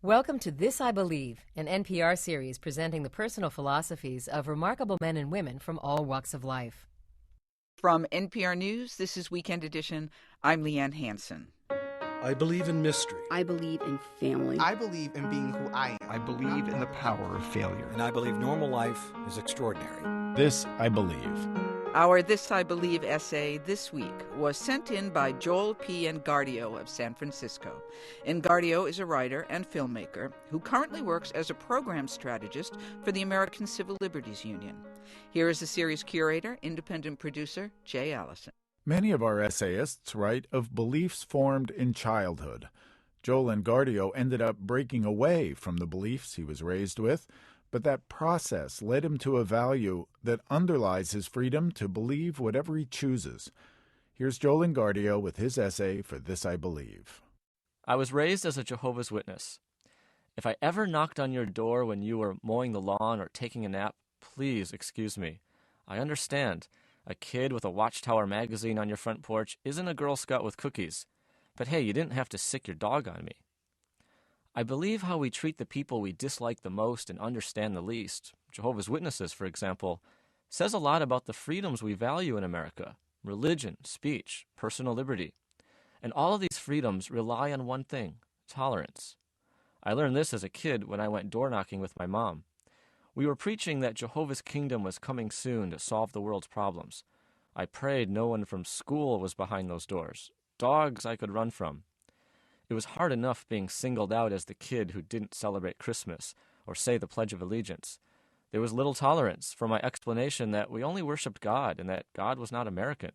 Welcome to This I Believe, an NPR series presenting the personal philosophies of remarkable men and women from all walks of life. From NPR News, this is Weekend Edition. I'm Leanne Hansen. I believe in mystery. I believe in family. I believe in being who I am. I believe in the power of failure. And I believe normal life is extraordinary. This I Believe. Our This I Believe essay this week was sent in by Joel P. Engardio of San Francisco. Engardio is a writer and filmmaker who currently works as a program strategist for the American Civil Liberties Union. Here is the series curator, independent producer, Jay Allison. Many of our essayists write of beliefs formed in childhood. Joel Engardio ended up breaking away from the beliefs he was raised with, but that process led him to a value that underlies his freedom to believe whatever he chooses. Here's Joel Engardio with his essay for This I Believe. I was raised as a Jehovah's Witness. If I ever knocked on your door when you were mowing the lawn or taking a nap, please excuse me. I understand. A kid with a Watchtower magazine on your front porch isn't a Girl Scout with cookies. But hey, you didn't have to sick your dog on me. I believe how we treat the people we dislike the most and understand the least, Jehovah's Witnesses, for example, says a lot about the freedoms we value in America: religion, speech, personal liberty. And all of these freedoms rely on one thing: tolerance. I learned this as a kid when I went door knocking with my mom. We were preaching that Jehovah's kingdom was coming soon to solve the world's problems. I prayed no one from school was behind those doors, dogs I could run from. It was hard enough being singled out as the kid who didn't celebrate Christmas or say the Pledge of Allegiance. There was little tolerance for my explanation that we only worshipped God and that God was not American.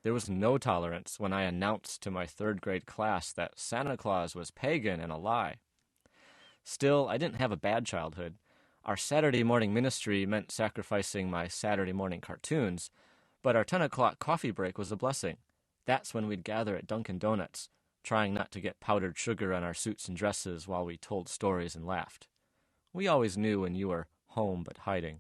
There was no tolerance when I announced to my third-grade class that Santa Claus was pagan and a lie. Still, I didn't have a bad childhood. Our Saturday morning ministry meant sacrificing my Saturday morning cartoons, but our 10 o'clock coffee break was a blessing. That's when we'd gather at Dunkin' Donuts, trying not to get powdered sugar on our suits and dresses while we told stories and laughed. We always knew when you were home but hiding.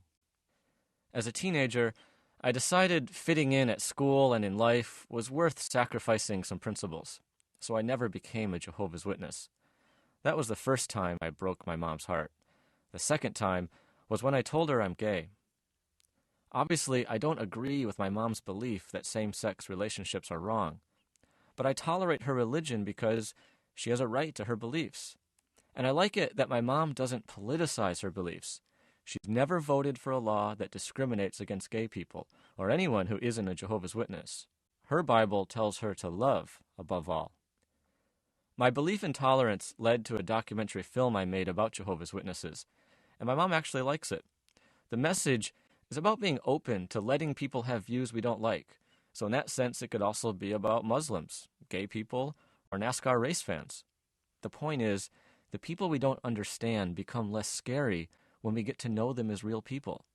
As a teenager, I decided fitting in at school and in life was worth sacrificing some principles, so I never became a Jehovah's Witness. That was the first time I broke my mom's heart. The second time was when I told her I'm gay. Obviously, I don't agree with my mom's belief that same-sex relationships are wrong, but I tolerate her religion because she has a right to her beliefs. And I like it that my mom doesn't politicize her beliefs. She's never voted for a law that discriminates against gay people or anyone who isn't a Jehovah's Witness. Her Bible tells her to love above all. My belief in tolerance led to a documentary film I made about Jehovah's Witnesses, and my mom actually likes it. The message is about being open to letting people have views we don't like. So in that sense, it could also be about Muslims, gay people, or NASCAR race fans. The point is, the people we don't understand become less scary when we get to know them as real people.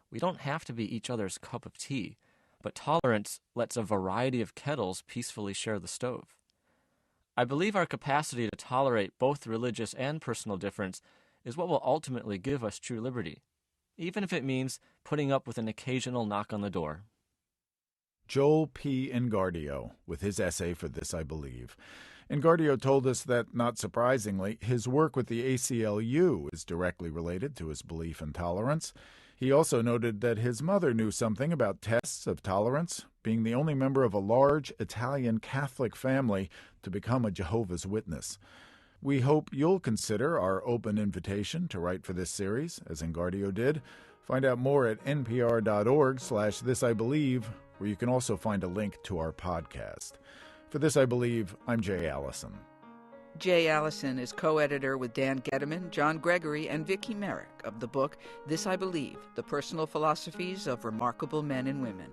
We don't have to be each other's cup of tea, but tolerance lets a variety of kettles peacefully share the stove. I believe our capacity to tolerate both religious and personal difference is what will ultimately give us true liberty, even if it means putting up with an occasional knock on the door. Joel P. Engardio with his essay for This I Believe. Engardio told us that, not surprisingly, his work with the ACLU is directly related to his belief in tolerance. He also noted that his mother knew something about tests of tolerance, being the only member of a large Italian Catholic family to become a Jehovah's Witness. We hope you'll consider our open invitation to write for this series, as Engardio did. Find out more at npr.org/thisibelieve, where you can also find a link to our podcast. For This I Believe, I'm Jay Allison. Jay Allison is co-editor with Dan Getteman, John Gregory, and Vicki Merrick of the book This I Believe, The Personal Philosophies of Remarkable Men and Women.